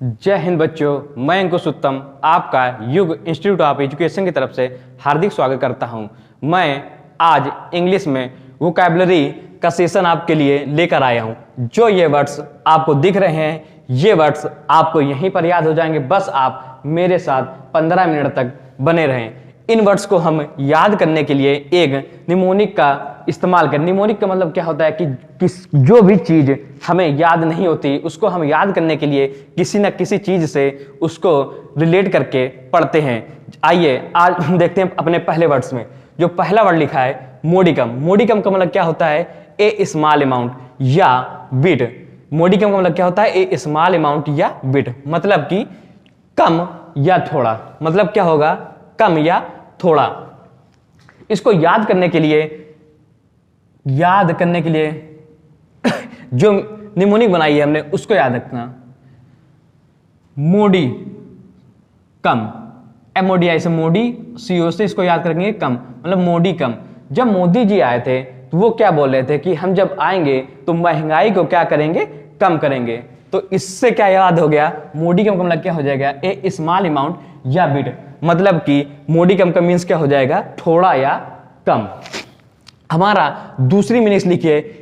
जय हिंद बच्चों, मैं अंकुश उत्तम आपका युग इंस्टीट्यूट ऑफ एजुकेशन की तरफ से हार्दिक स्वागत करता हूं। मैं आज इंग्लिश में वोकैबुलरी का सेशन आपके लिए लेकर आया हूं। जो ये वर्ड्स आपको दिख रहे हैं, ये वर्ड्स आपको यहीं पर याद हो जाएंगे। बस आप मेरे साथ 15 मिनट तक बने रहें। इन वर्ड्स को हम याद करने के लिए एक निमोनिक का इस्तेमाल करें। निमोनिक का मतलब क्या होता है कि जो भी चीज हमें याद नहीं होती उसको हम याद करने के लिए किसी न किसी चीज से उसको रिलेट करके पढ़ते हैं। आइए आज हम देखते हैं अपने पहले वर्ड्स में। जो पहला वर्ड लिखा है मोडिकम। मोडिकम का मतलब क्या होता है? ए स्मॉल अमाउंट या बिट। मोडिकम का मतलब क्या होता है? ए स्मॉल अमाउंट या बिट, मतलब कि कम या थोड़ा। मतलब क्या होगा? कम या थोड़ा। इसको याद करने के लिए जो निमोनिक बनाई है हमने उसको याद रखना। मोडी कम, MODI से मोडी, CO से इसको याद करेंगे कम, मतलब मोडी कम। जब मोदी जी आए थे तो वो क्या बोल रहे थे कि हम जब आएंगे तो महंगाई को क्या करेंगे? कम करेंगे। तो इससे क्या याद हो गया? मोडी कम का मतलब क्या हो जाएगा? ए स्मॉल अमाउंट या बिट, मतलब कि मोडी कम का मीन्स क्या हो जाएगा? थोड़ा या कम। हमारा दूसरी मीनिंग लिखिए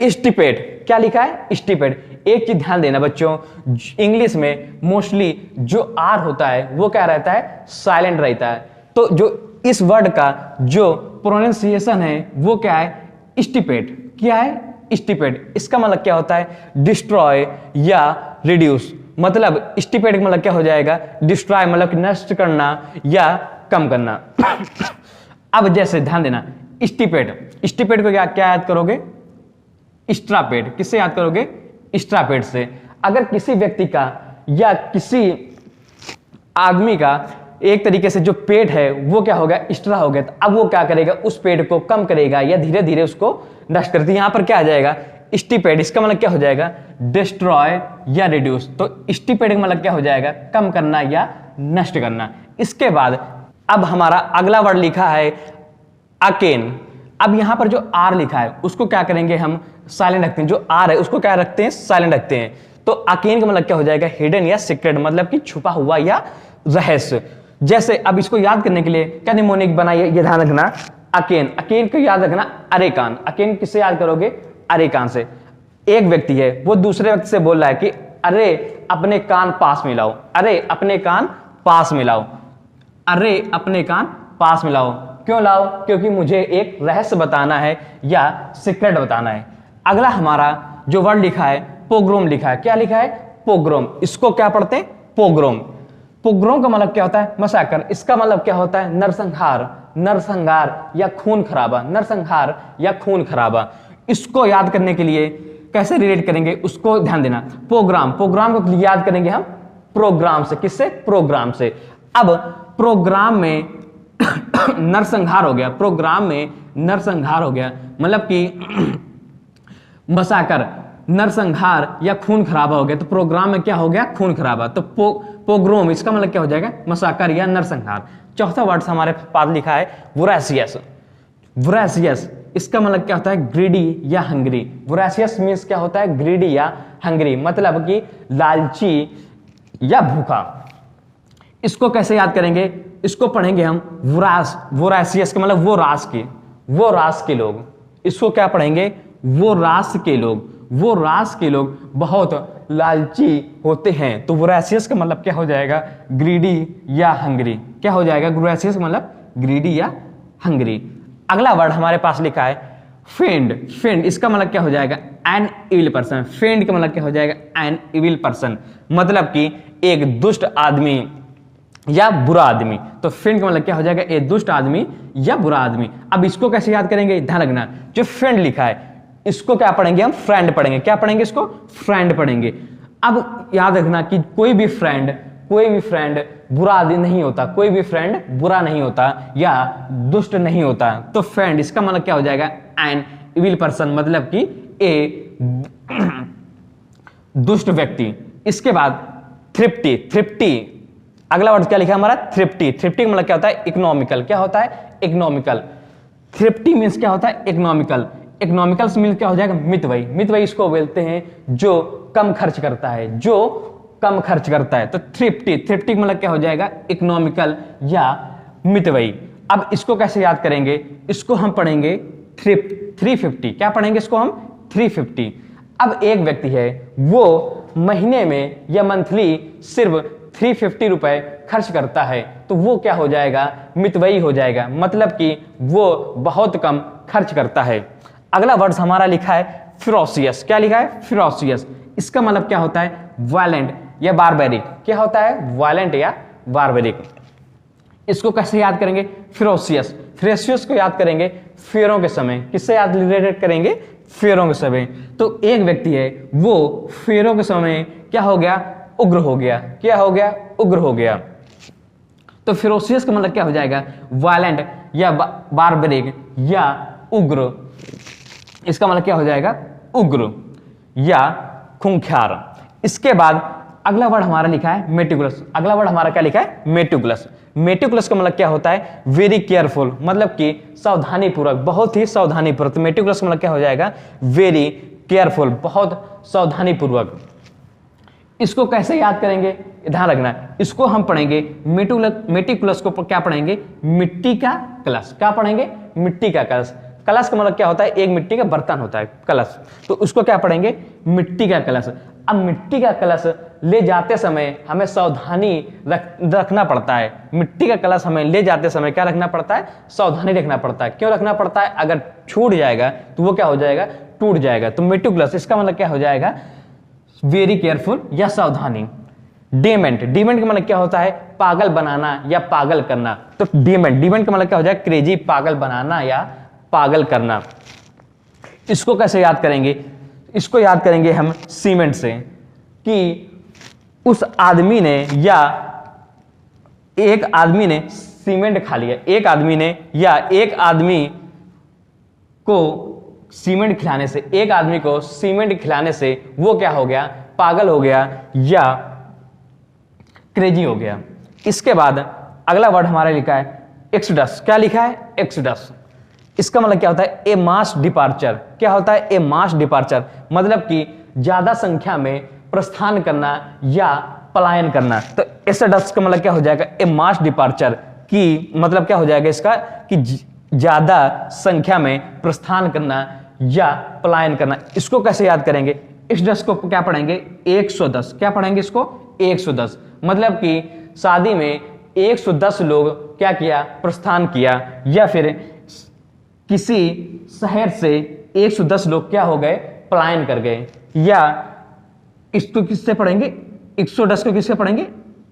स्टिपेट। क्या लिखा है? स्टिपेट। एक चीज ध्यान देना बच्चों, इंग्लिश में मोस्टली जो आर होता है वो क्या रहता है? साइलेंट रहता है। तो जो इस वर्ड का जो प्रोनाउंसिएशन है वो क्या है? स्टिपेट। क्या है? स्टिपेट। इसका मतलब क्या होता है? डिस्ट्रॉय या रिड्यूस। मतलब स्टिपेट का मतलब क्या हो जाएगा? डिस्ट्रॉय मतलब नष्ट करना या कम करना। अब जैसे ध्यान देना, स्टिपेट, स्टिपेट को क्या याद करोगे? स्ट्रापेट। किससे याद करोगे? स्ट्रापेट से। अगर किसी व्यक्ति का या किसी आदमी का एक तरीके से जो पेट है वो क्या हो गया? स्ट्रा हो गया, तो अब वो क्या करेगा? उस पेट को कम करेगा या धीरे धीरे उसको नष्ट करती है। यहां पर क्या आ जाएगा? स्टिपेट। इसका मतलब क्या हो जाएगा? डिस्ट्रॉय या रिड्यूस। तो स्टिपेट का मतलब क्या हो जाएगा? कम करना या नष्ट करना। इसके बाद अब हमारा अगला वर्ड लिखा है अकेन। अब यहां पर जो आर लिखा है उसको क्या करेंगे? हम साइलेंट रखते हैं। जो आर है उसको क्या रखते हैं? साइलेंट रखते हैं। तो अकेन का मतलब क्या हो जाएगा? हिडन या सीक्रेट, मतलब कि छुपा हुआ या रहस्य। जैसे अब इसको याद करने के लिए क्या निमोनिक बनाइए, ये ध्यान रखना। अकेन, अकेन को याद रखना अरेकान। अकेन किससे याद करोगे? अरेकान से। एक व्यक्ति है वो दूसरे व्यक्ति से बोल रहा है कि अरे अपने कान पास मिलाओ, अरे अपने कान पास मिलाओ, अरे अपने कान पास मिलाओ। क्यों लाओ? क्योंकि मुझे एक रहस्य बताना है या सीक्रेट बताना है। अगला हमारा जो वर्ड लिखा है पोग्रोम लिखा है। क्या लिखा है? पोग्रोम। इसको क्या पढ़ते हैं? पोग्रोम। पोग्रोम का मतलब क्या होता है? मसाकर। इसका मतलब क्या होता है? नरसंहार, नरसंहार या खून खराबा, नरसंहार या खून खराबा। इसको याद करने के लिए कैसे रिलेट करेंगे उसको ध्यान देना। प्रोग्राम, प्रोग्राम को याद करेंगे हम प्रोग्राम से। किससे? प्रोग्राम से। अब प्रोग्राम में नरसंहार हो गया, प्रोग्राम में नरसंहार हो गया, मतलब कि मसाकर, नरसंहार या खून खराबा हो गया। तो प्रोग्राम में क्या हो गया? खून खराबा। तो पोग्रोम, इसका मतलब क्या हो जाएगा? मसाकर या नरसंहार। चौथा वर्ड हमारे पास लिखा है वोरेशियस। वोरेशियस, इसका मतलब क्या होता है? ग्रीडी या हंग्री। वोरेशियस मीन्स क्या होता है? ग्रीडी या हंग्री, मतलब कि लालची या भूखा। इसको कैसे याद करेंगे? इसको पढ़ेंगे हम वोरास। वोरेशियस का मतलब वो रास के, वो रास के लोग। इसको क्या पढ़ेंगे? वो रास के लोग। वो रास के लोग बहुत लालची होते हैं। तो वोरेशियस का मतलब क्या हो जाएगा? ग्रीडी या हंग्री। क्या हो जाएगा? वोरेशियस का मतलब ग्रीडी या हंग्री। अगला वर्ड हमारे पास लिखा है फेंड। फेंड, इसका मतलब क्या हो जाएगा? An evil person. फेंड का मतलब क्या हो जाएगा? एन इविल पर्सन, मतलब कि एक दुष्ट आदमी या बुरा आदमी। तो फेंड का मतलब क्या हो जाएगा? एक दुष्ट आदमी या बुरा आदमी। अब इसको कैसे याद करेंगे? ध्यान रखना, जो फ्रेंड लिखा है इसको क्या पढ़ेंगे? हम फ्रेंड पढ़ेंगे। क्या पढ़ेंगे? इसको फ्रेंड पढ़ेंगे। अब याद रखना कि कोई भी फ्रेंड बुरा आदमी नहीं होता, कोई भी फ्रेंड बुरा नहीं होता या दुष्ट नहीं होता। तो फ्रेंड, इसका मतलब क्या हो जाएगा? एन इविल पर्सन, मतलब कि ए दुष्ट व्यक्ति। इसके बाद थ्रिफ्टी। थ्रिफ्टी, अगला वर्ड क्या लिखा है हमारा? थ्रिफ्टी। थ्रिफ्टी का मतलब क्या होता है? इकोनॉमिकल। क्या होता है? इकोनॉमिकल। थ्रिफ्टी मीन्स क्या होता है? इकोनॉमिकल। इकोनॉमिकल मीन्स क्या हो जाएगा? मितव्ययी। मितव्ययी इसको बोलते हैं जो कम खर्च करता है, जो कम खर्च करता है। तो थ्रिफ्टी, थ्रिफ्टी मतलब क्या हो जाएगा, इकोनॉमिकल या मितव्ययी। अब इसको कैसे याद करेंगे, इसको हम पढ़ेंगे थ्रिफ्ट 350। क्या पढ़ेंगे इसको हम, 350। अब एक व्यक्ति है वो महीने में या मंथली सिर्फ 350 रुपए खर्च करता है, तो वो क्या हो जाएगा, मितव्ययी हो जाएगा, मतलब कि वो बहुत कम खर्च करता है। अगला वर्ड हमारा लिखा है फिरोसियस। क्या लिखा है, फिरोसियस। इसका मतलब क्या होता है, वायलेंट या बारबेरिक। क्या होता है, वायलेंट या बारबेरिक। इसको कैसे याद करेंगे, फिरोसियस। फिरोसियस को याद करेंगे फेरों के समय। किससे याद रिलेटेड करेंगे, फेरों के समय। तो एक व्यक्ति है वो फेरों के समय क्या हो गया, उग्र हो गया। क्या हो गया, उग्र हो गया। तो फिरोसियस का मतलब क्या हो जाएगा, वायलेंट या बारबेरिक या उग्र। इसका मतलब क्या हो जाएगा, उग्र या खूंखार। इसके बाद अगला वर्ड हमारा लिखा है मेटिकुलस। अगला वर्ड हमारा क्या लिखा है, मेटिकुलस। मेटिकुलस का मतलब क्या होता है, वेरी केयरफुल, मतलब कि सावधानी पूर्वक, बहुत ही सावधानी पूर्वक। मेटिकुलस का मतलब क्या हो जाएगा, वेरी केयरफुल, बहुत सावधानी पूर्वक। इसको कैसे याद करेंगे, ध्यान रखना, इसको हम पढ़ेंगे मेटिकुलस को क्या पढ़ेंगे, मिट्टी का कलश। क्या पढ़ेंगे, मिट्टी का कलश। कलश का मतलब क्या होता है, एक मिट्टी का बर्तन होता है कलश, तो उसको क्या पढ़ेंगे, मिट्टी का कलश। अब मिट्टी का कलश ले जाते समय हमें सावधानी रखना पड़ता है। मिट्टी का कलश हमें ले जाते समय क्या रखना पड़ता है, सावधानी रखना पड़ता है। क्यों रखना पड़ता है, अगर छूट जाएगा तो वो क्या हो जाएगा, टूट जाएगा। तो मेटिकुलस इसका मतलब क्या हो जाएगा, वेरी केयरफुल या सावधानी। डेमेंट, डेमेंट का मतलब क्या होता है, पागल बनाना या पागल करना। तो डेमेंट, डेमेंट का मतलब क्या हो जाएगा, क्रेजी, पागल बनाना या पागल करना। इसको कैसे याद करेंगे, इसको याद करेंगे हम सीमेंट से, कि उस आदमी ने या एक आदमी ने सीमेंट खा लिया। एक आदमी ने या एक आदमी को सीमेंट खिलाने से, एक आदमी को सीमेंट खिलाने से वो क्या हो गया, पागल हो गया या क्रेजी हो गया। इसके बाद अगला वर्ड हमारा लिखा है एक्सोडस। क्या लिखा है, एक्सोडस। इसका मतलब क्या होता है, ए मास डिपार्चर। क्या होता है, ए मास डिपार्चर, मतलब कि ज्यादा संख्या में प्रस्थान करना या पलायन करना। तो एक्सोडस का मतलब क्या हो जाएगा, ए मास डिपार्चर, की मतलब क्या हो जाएगा इसका, कि ज्यादा संख्या में प्रस्थान करना या पलायन करना। इसको कैसे याद करेंगे, एक्सोडस को क्या पढ़ेंगे, 110। क्या पढ़ेंगे इसको, 110, मतलब कि शादी में 110 लोग क्या किया, प्रस्थान किया, या फिर किसी शहर से 110 लोग क्या हो गए, पलायन कर गए। या इसको किससे पढ़ेंगे, 110 को किससे पढ़ेंगे,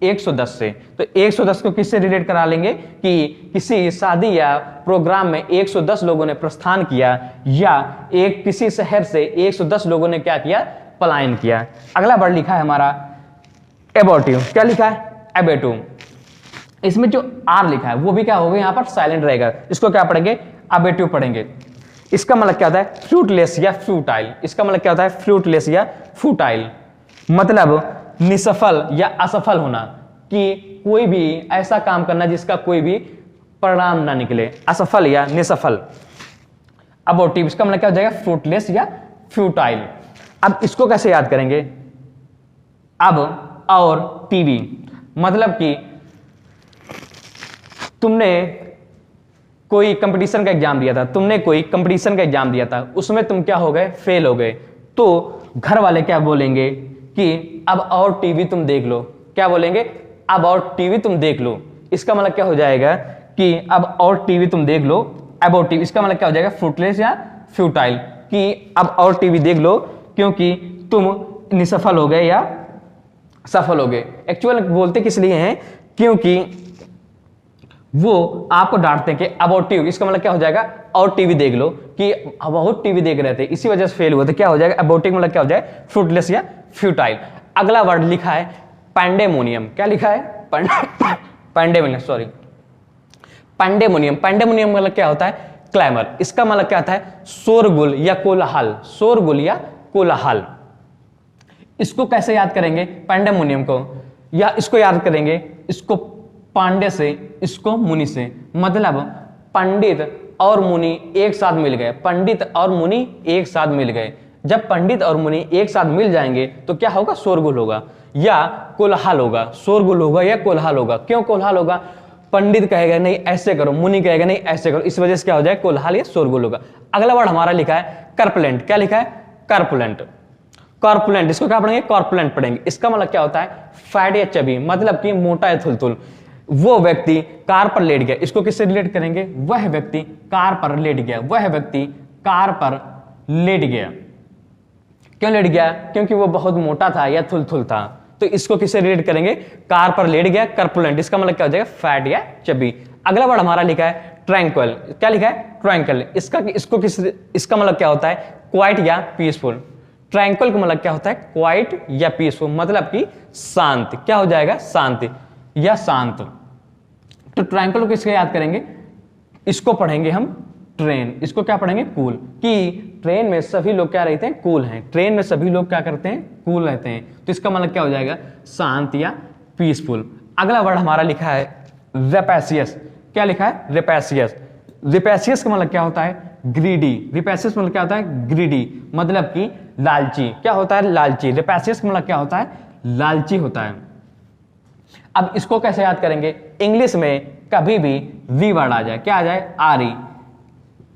110 से। तो 110 को किससे रिलेट करा लेंगे, कि किसी शादी या प्रोग्राम में 110 लोगों ने प्रस्थान किया, या एक किसी शहर से 110 लोगों ने क्या किया, पलायन किया। अगला वर्ड लिखा है हमारा एबॉर्टिव। क्या लिखा है, एबेटिव। इसमें जो आर लिखा है वो भी क्या होगा, यहाँ पर साइलेंट रहेगा। इसको क्या पढ़ेंगे, अबेटिव पढ़ेंगे। इसका मतलब क्या होता है, फ्रूटलेस या फ्यूटाइल। इसका मतलब क्या होता है, फ्रूटलेस या फ्यूटाइल, मतलब निसफल या असफल होना, कि कोई भी ऐसा काम करना जिसका कोई भी परिणाम ना निकले, असफल या निसफल। अबोर्टिव, इसका मतलब क्या हो जाएगा, फ्रूटलेस या फ्यूटाइल। अब इसको कैसे याद करेंगे, अब और टीवी, मतलब कि तुमने कोई कंपटीशन का एग्जाम दिया था, तुमने कोई कंपटीशन का एग्जाम दिया था, उसमें तुम क्या हो गए, फेल हो गए, तो घर वाले क्या बोलेंगे कि अब और टीवी तुम देख लो। क्या बोलेंगे, अब और टीवी तुम देख लो। इसका मतलब क्या हो जाएगा, कि अब और टीवी तुम देख लो, अबॉर्टिव। इसका मतलब क्या हो जाएगा, फ्रूटलेस या फ्यूटाइल, कि अब और टीवी देख लो क्योंकि तुम निसफल हो गए या सफल हो गए। एक्चुअल बोलते किस लिए हैं, क्योंकि वो आपको डांटते हैं कि अबॉर्टिव। इसका मतलब क्या हो जाएगा, और टीवी देख लो, कि बहुत टीवी देख रहे थे इसी वजह से फेल हुए थे। क्या हो जाएगा, अबॉर्टिव मतलब क्या हो जाए, फ्रूटलेस या फ्यूटाइल। अगला वर्ड लिखा है पैंडेमोनियम। क्या लिखा है, पैंडेमोनियम, सॉरी, पैंडेमोनियम। पैंडेमोनियम मतलब क्या होता है, क्लैमर। इसका मतलब क्या होता है, शोरगुल या कोलाहल, शोरगुल या कोलाहल। इसको कैसे याद करेंगे, पैंडेमोनियम को, या इसको याद करेंगे, इसको पांडे से, इसको मुनि से, मतलब पंडित और मुनि एक साथ मिल गए, पंडित और मुनि एक साथ मिल गए। जब पंडित और मुनि एक साथ मिल जाएंगे तो क्या होगा, शोरगुल होगा या कोलाहल होगा, शोरगुल होगा या कोलाहल होगा। क्यों कोलाहल होगा, पंडित कहेगा नहीं ऐसे करो, मुनि कहेगा नहीं ऐसे करो, इस वजह से क्या हो जाए, कोलाहल या शोरगुल होगा। अगला वर्ड हमारा लिखा है कर्पुलेंट। क्या लिखा है, कर्पुलेंट। कॉर्पुलेंट, इसको क्या पढ़ेंगे, कॉर्पुलेंट पढ़ेंगे। इसका मतलब क्या होता है, फैट या चबी, मतलब कि मोटा या थुलथुल। वो व्यक्ति कार पर लेट गया, इसको किससे रिलेट करेंगे, वह व्यक्ति कार पर लेट गया, वह व्यक्ति कार पर लेट गया। क्यों लेट गया, क्योंकि वो बहुत मोटा था या थुलथुल था, तो इसको किससे रिलेट करेंगे, कार पर लेट गया, कर्पुलेंट। इसका मतलब क्या हो जाएगा, फैट या चबी। अगला वर्ड हमारा लिखा है ट्रैंक्विल। क्या लिखा है, ट्रैंक्विल। इसका मतलब क्या होता है, क्वाइट या पीसफुल। ट्रैंक्विल का मतलब क्या होता है, क्वाइट या पीसफुल, मतलब कि शांत। क्या हो जाएगा, शांति या शांत। तो ट्रैंक्विल को किससे याद करेंगे, इसको पढ़ेंगे हम ट्रेन। इसको क्या पढ़ेंगे, कूल, कि ट्रेन में सभी लोग क्या रहते हैं, कूल हैं। ट्रेन में सभी लोग क्या करते हैं, कूल रहते हैं। तो इसका मतलब क्या हो जाएगा, शांत या पीसफुल। अगला वर्ड हमारा लिखा है रेपेशियस। क्या लिखा है, रेपेशियस। रेपेशियस का मतलब क्या होता है, ग्रीडी। रेपेशियस मतलब क्या होता है, ग्रीडी, मतलब कि लालची। क्या होता है, लालची। रेपेशियस का मतलब क्या होता है, लालची होता है। अब इसको कैसे याद करेंगे, इंग्लिश में कभी भी री वर्ड आ जाए, क्या आ जाए, आरी।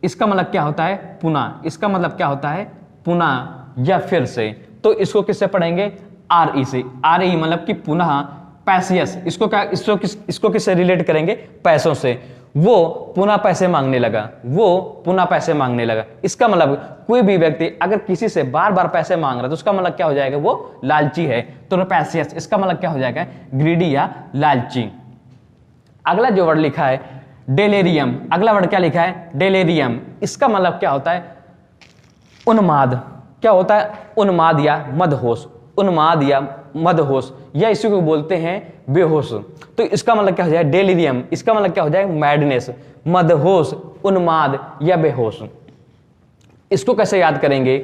इसका मतलब क्या होता है, पुनः। इसका मतलब क्या होता है, पुनः या फिर से। तो इसको किससे पढ़ेंगे, आर ई से। आर ई मतलब कि पुनः। पैसियस, इसको किससे रिलेट करेंगे, पैसों से। वो पुनः पैसे मांगने लगा, वो पुनः पैसे मांगने लगा। इसका मतलब कोई भी व्यक्ति अगर किसी से बार बार पैसे मांग रहा है तो उसका मतलब क्या हो जाएगा, वो लालची है। तो पैसियस, इसका मतलब क्या हो जाएगा, ग्रीडी या लालची। अगला जो वर्ड लिखा है डेलेरियम। अगला वर्ड क्या लिखा है, डेलेरियम। इसका मतलब क्या होता है, उन्माद। क्या होता है, उन्माद या मदहोश। उन्माद या मदहोश, या इसी को बोलते हैं बेहोश। तो इसका मतलब क्या हो जाएगा, डेलिरियम। इसका मतलब क्या हो जाएगा, मैडनेस, मदहोश, उन्माद या बेहोश। इसको कैसे याद करेंगे,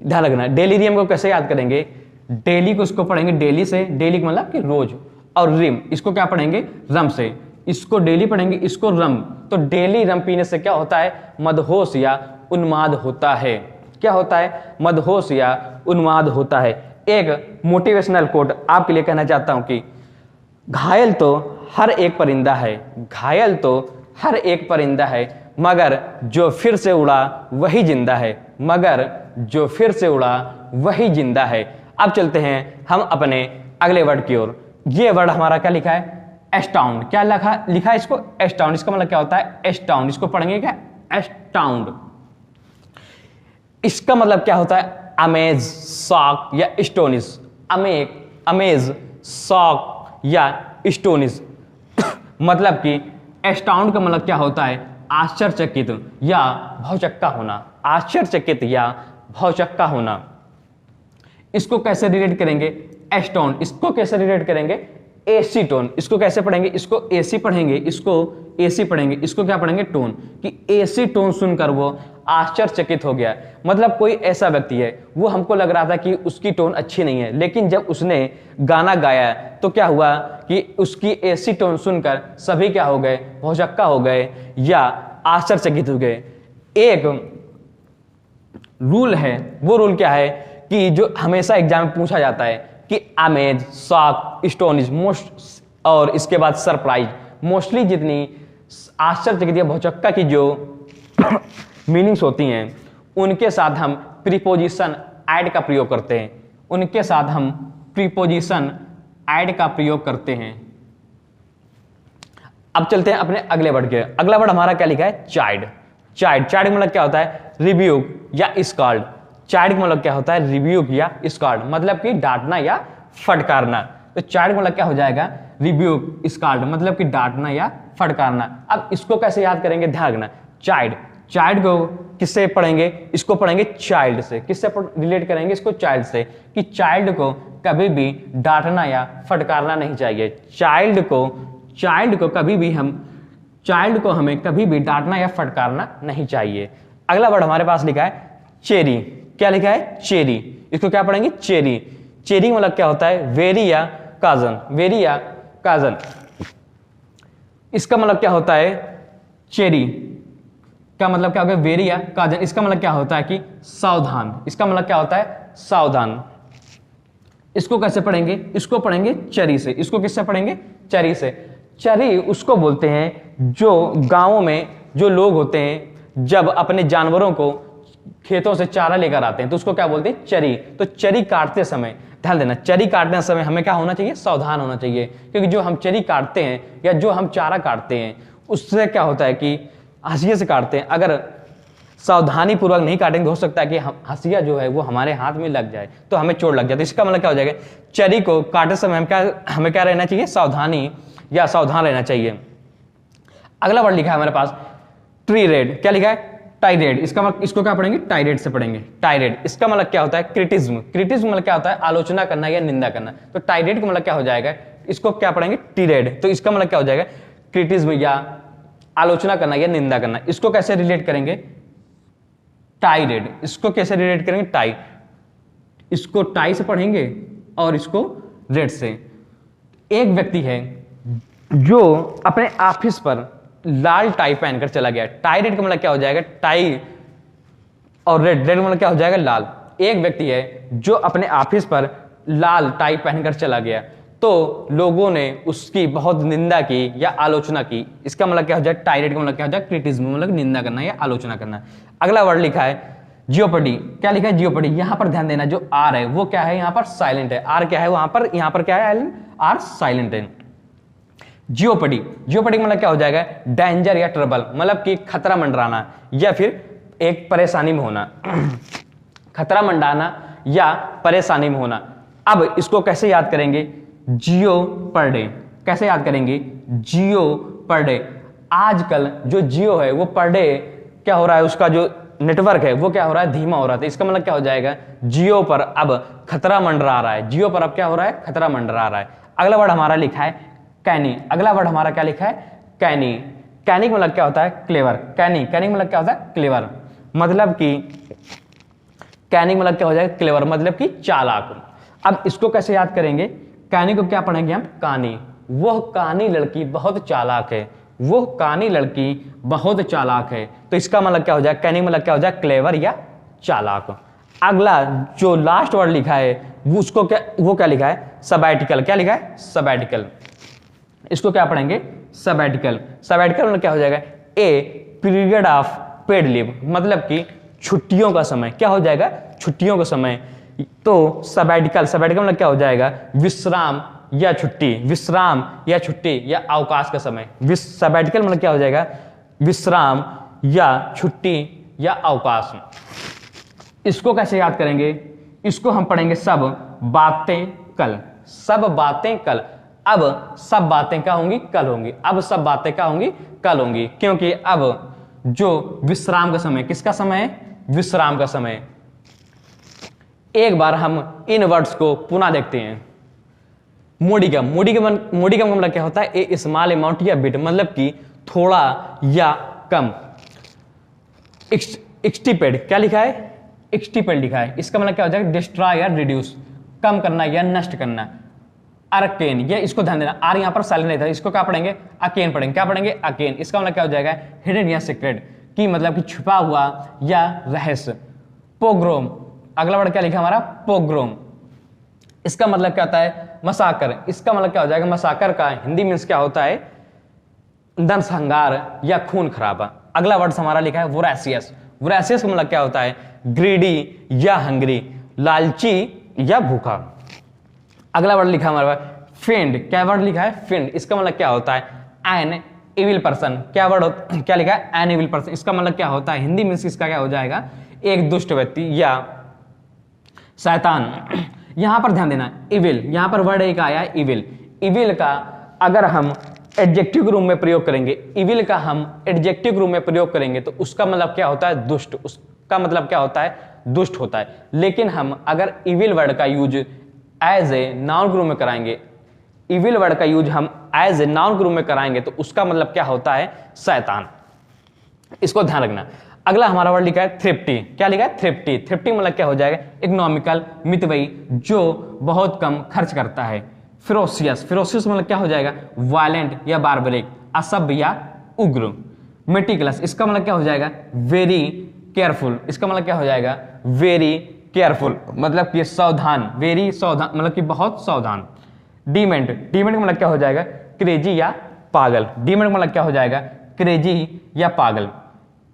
ध्यान रखना। डेलिरियम को कैसे याद करेंगे, डेली को इसको पढ़ेंगे डेली से, डेली मतलब कि रोज। और रिम, इसको क्या पढ़ेंगे, रम से। इसको डेली पढ़ेंगे, इसको रम। तो डेली रम पीने से क्या होता है, मदहोश या उन्माद होता है। क्या होता है, मदहोश या उन्माद होता है। एक मोटिवेशनल कोट आपके लिए कहना चाहता हूं कि घायल तो हर एक परिंदा है, घायल तो हर एक परिंदा है, मगर जो फिर से उड़ा वही जिंदा है, मगर जो फिर से उड़ा वही जिंदा है। अब चलते हैं हम अपने अगले वर्ड की ओर। ये वर्ड हमारा क्या लिखा है, एस्टाउंड। क्या लिखा है इसको, एस्टाउंड। इसका मतलब क्या होता है, एस्टाउंड। इसको पढ़ेंगे क्या, एस्टाउंड। इसका मतलब क्या होता है, अमेज, शॉक या स्टोनिश। अमेज, शॉक या स्टोनिश। मतलब कि एस्टाउंड का मतलब क्या होता है, आश्चर्यचकित या भौचक्का होना। आश्चर्यचकित या भौचक्का होना। इसको कैसे रिलेट करेंगे, एस्टोन। इसको कैसे रिलेट करेंगे, एसीटोन। इसको कैसे पढ़ेंगे, इसको एसी पढ़ेंगे, इसको एसी पढ़ेंगे, इसको क्या पढ़ेंगे, टोन। कि एसी टोन सुनकर वो आश्चर्यचकित हो गया। मतलब कोई ऐसा व्यक्ति है, वो हमको लग रहा था कि उसकी टोन अच्छी नहीं है, लेकिन जब उसने गाना गाया तो क्या हुआ कि उसकी एसी टोन सुनकर सभी क्या हो गए, भौचक्का हो गए या आश्चर्यचकित हो गए। एक रूल है, वो रूल क्या है कि जो हमेशा एग्जाम में पूछा जाता है कि अमेज, शॉक, स्टोनिश, मोस्ट और इसके बाद सरप्राइज। मोस्टली जितनी आश्चर्यचकित या भौचक्का की जो मीनिंग्स होती हैं उनके साथ हम प्रीपोजिशन ऐड का प्रयोग करते हैं। उनके साथ हम प्रीपोजिशन ऐड का प्रयोग करते हैं। अब चलते हैं अपने अगले वर्ड के। अगला वर्ड हमारा क्या लिखा है, चाइल्ड। चाइल्ड मतलब क्या होता है, रिब्यूक या स्कॉल्ड। चाइल्ड का मतलब क्या होता है, रिब्यूक या स्कॉल्ड, मतलब कि डांटना या फटकारना। तो चाइल्ड मतलब क्या हो जाएगा, रिब्यूक, स्कॉल्ड, मतलब कि डांटना या फटकारना। अब इसको कैसे याद करेंगे, ध्यान रखना। चाइल्ड को किससे पढ़ेंगे, इसको पढ़ेंगे चाइल्ड से। किससे रिलेट करेंगे इसको, चाइल्ड से। कि चाइल्ड को कभी भी डांटना या फटकारना नहीं चाहिए। चाइल्ड को हमें कभी भी डांटना या फटकारना नहीं चाहिए। अगला वर्ड हमारे पास लिखा है चेरी। क्या लिखा है, चेरी। इसको क्या पढ़ेंगे, चेरी। चेरी मतलब क्या होता है, वेरी या काजन। वेरी या काजन। इसका मतलब क्या होता है, चेरी। का मतलब क्या हो गया वेरी या काजन, इसका मतलब क्या होता है कि सावधान, इसका मतलब क्या होता है सावधान। इसको कैसे पढ़ेंगे, इसको पढ़ेंगे चरी से। इसको किससे पढ़ेंगे, चरी से। चरी उसको बोलते हैं जो गांवों में जो लोग होते हैं जब अपने जानवरों को खेतों से चारा लेकर आते हैं तो उसको क्या बोलते हैं चरी। तो चरी काटते समय ध्यान देना, चरी काटते समय हमें क्या होना चाहिए, सावधान होना चाहिए, क्योंकि जो हम चरी काटते हैं या जो हम चारा काटते हैं उससे क्या होता है कि हंसिया से काटते हैं, अगर सावधानी पूर्वक नहीं काटेंगे हो सकता है कि हंसिया जो है वो हमारे हाथ में लग जाए तो हमें चोट लग जाए। तो इसका मतलब क्या हो जाएगा, चरी को काटते समय हमें क्या रहना चाहिए, सावधानी या सावधान रहना चाहिए। अगला वर्ड लिखा है हमारे पास ट्री रेड, क्या लिखा है टाइरेड, इसका मतलब इसको क्या पढ़ेंगे टाइरेड से पढ़ेंगे। टाइरेड इसका मतलब क्या होता है क्रिटिज्म, क्रिटिज्म मतलब क्या होता है आलोचना करना या निंदा करना। तो टाइरेड का मतलब क्या हो जाएगा, इसको क्या पढ़ेंगे टीरेड, तो इसका मतलब क्या हो जाएगा क्रिटिज्म या आलोचना करना या निंदा करना। इसको कैसे रिलेट करेंगे टाइरेड, इसको कैसे रिलेट करेंगे टाई, इसको टाई से पढ़ेंगे और इसको रेड से। एक व्यक्ति है जो अपने ऑफिस पर लाल टाई पहनकर चला गया, टाई रेड का मतलब क्या हो जाएगा टाई और रेड, रेड मतलब क्या हो जाएगा लाल। एक व्यक्ति है जो अपने ऑफिस पर लाल टाई पहनकर चला गया तो लोगों ने उसकी बहुत निंदा की या आलोचना की, इसका मतलब क्या हो जाए टाई रेड का मतलब क्या हो जाए क्रिटिज्म, मतलब निंदा करना या आलोचना करना। अगला वर्ड लिखा है जियोपडी, क्या लिखा है जियोपडी, यहां पर ध्यान देना जो आर है वो क्या है यहाँ पर साइलेंट है, आर क्या है वहां पर, यहाँ पर क्या है आर साइलेंट है। जियोपडी, जियोपडी मतलब क्या हो जाएगा डेंजर या ट्रबल, मतलब कि खतरा मंडराना या फिर एक परेशानी में होना, खतरा मंडाना या परेशानी में होना। अब इसको कैसे याद करेंगे, जियो पर डे, कैसे याद करेंगे जियो पर डे। आजकल जो जियो है वो पर डे क्या हो रहा है, उसका जो नेटवर्क है वो क्या हो रहा है धीमा हो रहा था। इसका मतलब क्या हो जाएगा जियो पर अब खतरा मंडरा रहा है, जियो पर अब क्या हो रहा है खतरा मंडरा रहा है। अगला वर्ड हमारा लिखा है कैनी, अगला वर्ड हमारा क्या लिखा है कैनी, कैनी का मतलब क्या होता है क्लेवर, कैनी, कैनी मतलब क्या होता है क्लेवर, मतलब कि कैनी मतलब क्या हो जाएगा क्लेवर मतलब कि चालाक। अब इसको कैसे याद करेंगे, कैनी को क्या पढ़ेंगे हम कानी, वह कानी लड़की बहुत चालाक है, वो कानी लड़की बहुत चालाक है। तो इसका मतलब क्या हो जाए कैनी मतलब क्या हो जाए क्लेवर या चालाक। अगला जो लास्ट वर्ड लिखा है वो क्या लिखा है सबैटिकल, क्या लिखा है सबैटिकल, इसको क्या पढ़ेंगे सबैटिकल। सबैटिकल मतलब क्या हो जाएगा a period of paid leave, मतलब कि छुट्टियों का समय, क्या हो जाएगा छुट्टियों का समय। तो सबैटिकल, सबैटिकल मतलब क्या हो जाएगा विश्राम या छुट्टी, विश्राम या छुट्टी या अवकाश का समय। सबैटिकल मतलब क्या हो जाएगा विश्राम या छुट्टी या अवकाश। इसको कैसे याद करेंगे, इसको हम पढ़ेंगे सब बातें कल, सब बातें कल। अब सब बातें क्या होंगी कल होंगी, अब सब बातें क्या होंगी कल होंगी, क्योंकि अब जो विश्राम का समय, किसका समय है विश्राम का समय। एक बार हम इन वर्ड्स को पुनः देखते हैं। मोडिगम, मोडिगम मोडिगम का मतलब क्या होता है ए स्मॉल अमाउंट या बिट, मतलब कि थोड़ा या कम। एक्सटिपेड, क्या लिखा है एक्सटिपेड लिखा है, इसका मतलब क्या हो जाएगा डिस्ट्रॉय या रिड्यूस, कम करना या नष्ट करना। अरकेन, ये इसको ध्यान देना, आर यहाँ पर साइलेंट नहीं था, इसको क्या पढ़ेंगे अकेन पढ़ेंगे, क्या पढ़ेंगे अकेन। इसका मतलब क्या हो जाएगा हिडन या सीक्रेट, की मतलब कि छुपा हुआ या रहस्य। पोग्रोम, अगला वर्ड क्या लिखा हमारा पोग्रोम, इसका मतलब क्या होता है मसाकर, इसका मतलब क्या हो जाएगा मसाकर का हिंदी मीन्स क्या होता है नरसंहार या खून खराबा। अगला वर्ड हमारा लिखा है वोरेशियस, वोरेशियस का मतलब क्या होता है ग्रीडी या हंग्री, लालची या भूखा। अगला वर्ड लिखा हमारे पास फेंड, क्या वर्ड लिखा है फेंड, इसका मतलब क्या होता है एन इविल पर्सन, क्या वर्ड क्या लिखा है एन इविल पर्सन, इसका मतलब क्या होता है हिंदी मीन्स इसका क्या हो जाएगा एक दुष्ट व्यक्ति या शैतान। यहां पर ध्यान देना इविल, यहां पर वर्ड एक आया इविल, इविल का अगर हम एडजेक्टिव रूप में प्रयोग करेंगे, इविल का हम एडजेक्टिव रूप में प्रयोग करेंगे तो उसका मतलब क्या होता है दुष्ट, उसका मतलब क्या होता है दुष्ट होता है। लेकिन हम अगर इविल वर्ड का use as a noun group में कराएंगे, इविल वर्ड का यूज हम एज ए नाउन ग्रुप में कराएंगे तो उसका मतलब क्या होता है शैतान, इसको ध्यान रखना। अगला हमारा वर्ड लिखा है थ्रिफ्टी, क्या लिखा है थ्रिफ्टी, थ्रिफ्टी मतलब क्या हो जाएगा इकोनॉमिकल मितव्ययी जो बहुत कम खर्च करता है। फिरोसियस, फिरोसियस मतलब क्या हो जाएगा वायलेंट या बार्बरिक, असभ्य या उग्र। मेटिकुलस, इसका मतलब क्या हो जाएगा? Very careful. इसका मतलब क्या हो जाएगा? वेरी केयरफुल, मतलब कि सावधान, वेरी सावधान, मतलब कि बहुत सावधान। डीमेंट, डीमेंट का मतलब क्या हो जाएगा? क्रेजी या पागल। डीमेंट का मतलब क्या हो जाएगा? क्रेजी या पागल।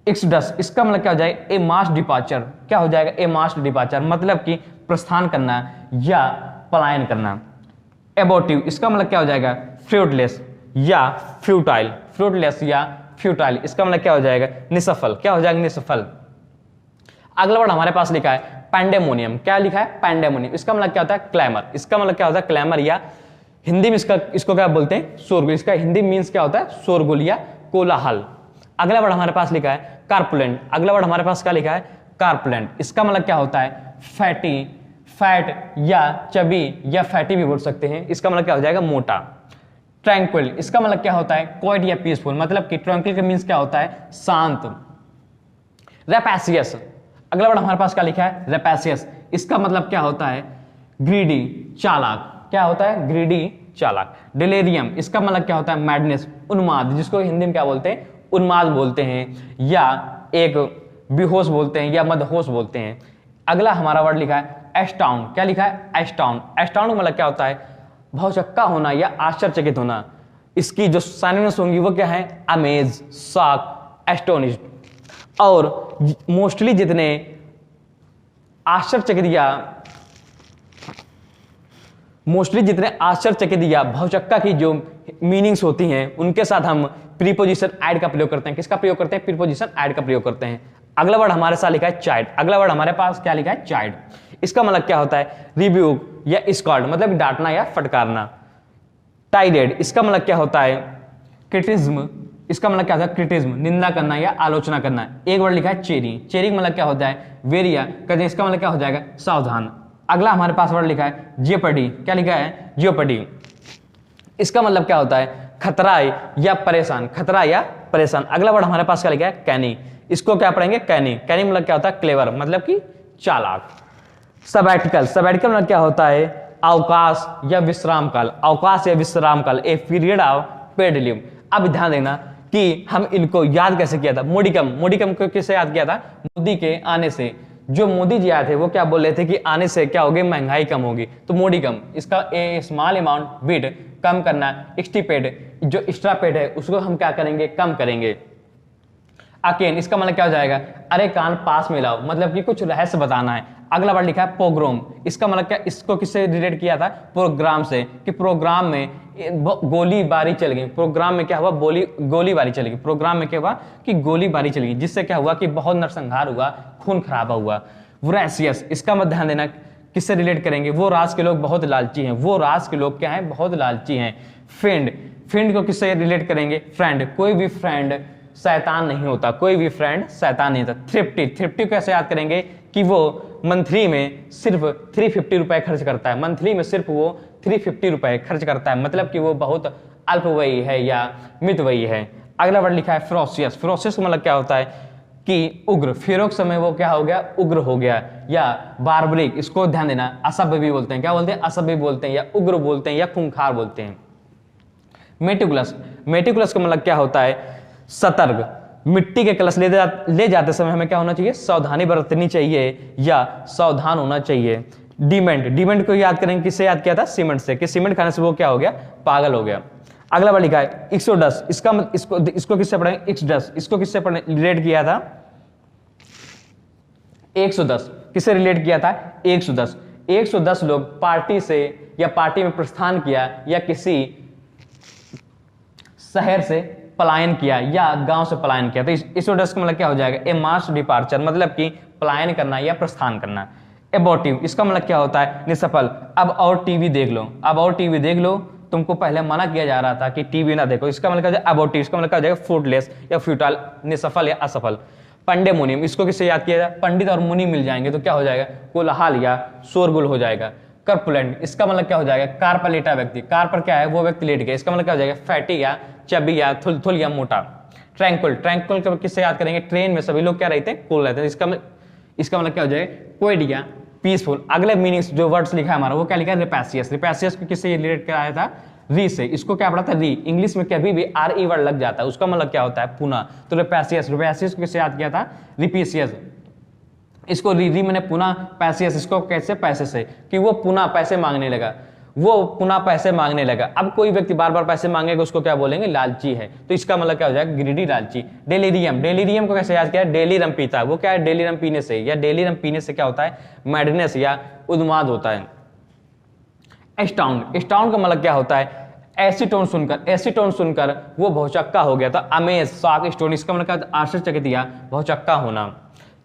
एक्सडस, इसका मतलब क्या हो जाएगा? ए मास डिपार्चर। क्या हो जाएगा? ए मास डिपार्चर, मतलब कि प्रस्थान करना या पलायन करना। एबोटिव, इसका मतलब क्या हो जाएगा? फ्रूटलेस या फ्यूटाइल। फ्रूटलेस या फ्यूटाइल, इसका मतलब क्या हो जाएगा? निसफल। क्या हो जाएगा? निसफल। अगला वर्ड हमारे पास लिखा है पैंडेमोनियम। क्या लिखा है? पैंडेमोनियम। इसका मतलब क्या होता है? क्लैमर। इसका मतलब क्या होता है? क्लैमर, या हिंदी में इसको क्या बोलते हैं? शोरगुल। इसका हिंदी मीन्स क्या होता है? शोरगुल या कोलाहल। अगला वर्ड हमारे पास लिखा है कार्पुलेंट। अगला वर्ड हमारे पास क्या लिखा है? कार्पुलेंट। इसका मतलब क्या होता है? फैटी, फैट या चबी या फैटी भी बोल सकते हैं। इसका मतलब क्या हो जाएगा? मोटा। ट्रैंक्विल, इसका मतलब क्या होता है? क्वाइट या पीसफुल, मतलब कि ट्रैंक्विल का मीन्स क्या होता है? शांत। रेपैसियस, अगला वर्ड हमारे पास क्या लिखा है? रेपैसियस। इसका मतलब क्या होता है? ग्रीडी, चालाक। क्या होता है? ग्रीडी, चालाक। डिलेरियम, इसका मतलब क्या होता है? मैडनेस, उन्माद, जिसको हिंदी में क्या बोलते हैं? उन्माद बोलते हैं, या एक बेहोश बोलते हैं, या मदहोश बोलते हैं। अगला हमारा वर्ड लिखा है एस्टाउंड। क्या लिखा है? एस्टाउंड। एस्टाउंड मतलब क्या होता है? भौचक्का होना या आश्चर्यचकित होना। इसकी जो साइनोनिम्स होंगी वो क्या है? Amaze, shock, astonished. और मोस्टली जितने आश्चर्यचकित या भौचक्का की जो मीनिंग्स होती हैं उनके साथ हम प्रीपोजिशन ऐड का प्रयोग करते हैं। किसका प्रयोग करते हैं? प्रीपोजिशन ऐड का प्रयोग करते हैं। अगला वर्ड हमारे साथ लिखा है चाइल्ड। अगला वर्ड हमारे पास क्या लिखा है? चाइल्ड। इसका मतलब क्या होता है? रिब्यूक या स्कॉल्ड, मतलब डांटना या फटकारना। टाइडेड, इसका मतलब क्या होता है? क्रिटिज्म। इसका मतलब क्या होता है? क्रिटिज्म, निंदा करना या आलोचना करना। एक वर्ड लिखा है चेरी। चेरी का मतलब क्या होता है? वेरिया कहते, इसका मतलब क्या हो जाएगा? सावधान। अगला हमारे पास वर्ड लिखा है जियोपर्डी। क्या लिखा है? जियोपर्डी। इसका मतलब क्या होता है? खतरा या परेशान, खतरा या परेशान। अगला वर्ड हमारे पास क्या लिखा है? कैनी। इसको क्या पढ़ेंगे? कैनी। कैनी मतलब क्या होता है? क्लेवर, मतलब कि चालाक। सबैटिकल, सबैटिकल मतलब क्या होता है? अवकाश या विश्राम काल। अवकाश या विश्राम काल, a period of paid leave. अब ध्यान देना कि हम इनको याद कैसे किया था। मोडिकम, मोडिकम को किससे याद किया था? मोदी के आने से। जो मोदी जी आए थे वो क्या बोल रहे थे कि आने से क्या होगी? महंगाई कम होगी। तो मोडिकम, इसका ए स्मॉल अमाउंट विद, कम करना। एक्सटीपेड, जो एक्स्ट्रा पेड है उसको हम क्या करेंगे? कम करेंगे। अकेन, इसका मतलब क्या हो जाएगा? अरे कान पास में लाओ, मतलब कि कुछ रहस्य बताना है। अगला वर्ड लिखा है पोग्रोम। इसका मतलब क्या? इसको किससे रिलेट किया था? प्रोग्राम से, कि प्रोग्राम में गोलीबारी चल गई। प्रोग्राम में क्या हुआ? गोलीबारी चल गई। प्रोग्राम में क्या हुआ? कि गोलीबारी चल गई, जिससे क्या हुआ? कि बहुत नरसंहार हुआ, खून खराबा हुआ। वोरेशियस, इसका मत ध्यान देना किससे रिलेट करेंगे? वो राज के लोग बहुत लालची हैं। वो राज के लोग क्या हैं? बहुत लालची हैं। फ्रेंड, फ्रेंड को किससे रिलेट करेंगे? फ्रेंड, कोई भी फ्रेंड शैतान नहीं होता, कोई भी फ्रेंड शैतान नहीं होता। थ्रिफ्टी, थ्रिफ्टी कैसे याद करेंगे? कि वो मंथली में सिर्फ 350 रुपए खर्च करता है। मंथली में सिर्फ वो 350 रुपए खर्च करता है, मतलब कि वो बहुत अल्पवयी है या मितव्ययी है। अगला वर्ड लिखा है फ्रोशियस। फ्रोशियस का मतलब क्या होता है? कि उग्र। फेरो के समय वो क्या हो गया? उग्र हो गया। या बार्बरिक, इसको ध्यान देना, असभ्य भी बोलते हैं। क्या बोलते हैं? असभ्य बोलते हैं, या उग्र बोलते हैं, या खूंखार बोलते हैं। मेटिकुलस, मेटिकुलस का मतलब क्या होता है? सतर्क। मिट्टी के कलश ले जाते समय हमें क्या होना चाहिए? सावधानी बरतनी चाहिए या सावधान होना चाहिए। डीमेंट, डीमेंट को याद करेंगे, किससे याद किया था? सीमेंट से, कि सीमेंट खाने से वो क्या हो गया? पागल हो गया। अगला वर्ड लिखा है एक्सोडस। इसको किससे पढ़ेंगे? एक्सडस। इसको किससे रिलेट किया था? 110। किससे रिलेट किया था? 110। 110 लोग पार्टी से या पार्टी में प्रस्थान किया, या किसी शहर से पलायन किया, या गांव से पलायन किया। तो एक्सोडस का मतलब क्या हो जाएगा? ए मास डिपार्चर, मतलब कि पलायन करना या प्रस्थान करना। एबॉर्टिव, इसका मतलब क्या होता है? निसफल। अब और टीवी देख लो, अब और टीवी देख लो। तुमको पहले मना किया जा रहा था कि टीवी ना देखो। इसका मतलब क्या हो जाएगा? एबॉर्टिव। इसका मतलब क्या हो जाएगा? फ्रूटलेस या फ्यूटाइल, निसफल या असफल। पंडेमोनियम, इसको किससे याद किया जाए? पंडित और मुनि मिल जाएंगे तो क्या हो जाएगा? कोलाहल या शोरगुल हो जाएगा। कर्पुलेंट, इसका मतलब क्या हो जाएगा? कार पर लेटा व्यक्ति। कार पर क्या है? वो व्यक्ति लेट गया। इसका मतलब क्या हो जाएगा? फैटी या चबी या थुलथुल या मोटा। ट्रैंक्विल, ट्रैंक्विल को किससे याद करेंगे? ट्रेन में सभी लोग क्या रहते हैं? कूल रहते हैं। इसका मतलब क्या हो जाएगा? क्वाइट या पीसफुल। अगले मीनिंग्स जो वर्ड्स लिखा है हमारा, वो क्या लिखा है? रेपैसियस। रेपैसियस को किससे रिलेट कराया था? री से, इसको क्या पढ़ा था री, इंग्लिश में कभी भी आर ई वर्ड लग जाता है उसका मतलब क्या होता है पुनः, तो रेपैसियस, रेपैसियस को किससे याद किया था, रिपीसियस, इसको री मैंने पुनः, पैसियस इसको कैसे, पैसे से, कि वो पुनः पैसे मांगने लगा, वो पुनः पैसे मांगने लगा। अब कोई व्यक्ति बार बार पैसे मांगेगा उसको क्या बोलेंगे, लालची है, तो इसका मतलब क्या हो जाएगा, ग्रीडी, लालची। डेलीरियम, डेलीरियम को कैसे याद किया, डेली रम पीता है, वो क्या है, डेली रम पीने से, या डेली रम पीने से क्या होता है, मैडनेस या उन्माद होता है। एस्टाउंड, एस्टाउंड का मतलब क्या होता है, एसीटोन सुनकर, एसीटोन सुनकर वो भौचक्का हो गया था, अमेज, शॉक, स्टोन, इसका मतलब क्या, आश्चर्यचकित या भौचक्का होना।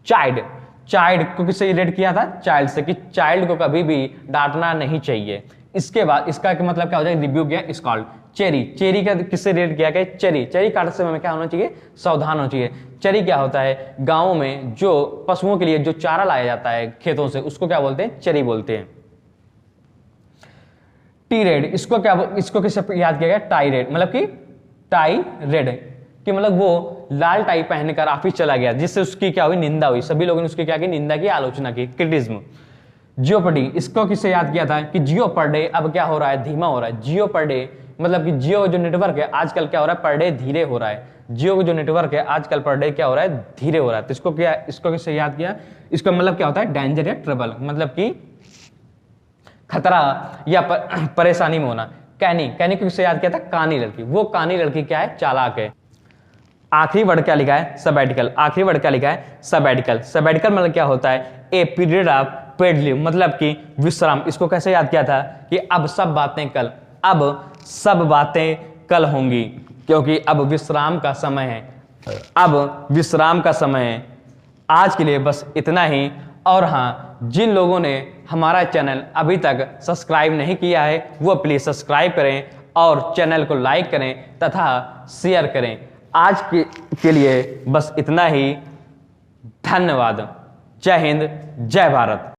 चाइल्ड, चाइल्ड को किससे रिलेट किया था, चाइल्ड से, कि चाइल्ड को कभी भी डांटना नहीं चाहिए। इसके बाद इसका मतलब क्या हो जाएगा, रिब्यूक या स्कॉल्ड। चेरी, चेरी का किससे रिलेट किया गया, चेरी, चेरी काटते समय में क्या होना चाहिए, सावधान होना चाहिए। चेरी क्या होता है, गांवों में जो पशुओं के लिए जो चारा लाया जाता है खेतों से उसको क्या बोलते हैं, चेरी बोलते हैं। टी रेड, इसको क्या, इसको किससे याद किया गया, टाई रेड, मतलब कि टाई रेड, कि मतलब वो लाल टाई पहनकर ऑफिस चला गया जिससे उसकी क्या हुई, निंदा हुई, सभी लोगों ने उसकी क्या की, निंदा की, आलोचना की, क्रिटिज्म। जियोपर्डी, इसको किससे याद किया था, कि जियो पर डे अब क्या हो रहा है, धीमा हो रहा है। जियो पर डे मतलब कि जियो जो नेटवर्क है आजकल क्या हो रहा है, पर डे धीरे हो रहा है। जियो जो नेटवर्क है आजकल पर डे क्या हो रहा है, धीरे हो रहा है। तो इसको क्या, इसको किससे याद किया, इसका मतलब क्या होता है, डेंजर या ट्रबल, मतलब कि खतरा या परेशानी में होना। कैनी, कैनी को किससे याद किया था, कानी लड़की, वो कानी लड़की क्या है, चालाक है। आखिरी वर्ड क्या लिखा है, सबैटिकल, आखिरी वर्ड क्या लिखा है, सबैटिकल। सबैटिकल मतलब क्या होता है, a period of paid leave, मतलब कि विश्राम। इसको कैसे याद किया था, कि अब सब बातें कल, अब सब बातें कल होंगी, क्योंकि अब विश्राम का समय है, अब विश्राम का समय है। आज के लिए बस इतना ही। और हाँ, जिन लोगों ने हमारा चैनल अभी तक सब्सक्राइब नहीं किया है वो प्लीज सब्सक्राइब करें और चैनल को लाइक करें तथा शेयर करें। आज के लिए बस इतना ही। धन्यवाद। जय हिंद, जय भारत।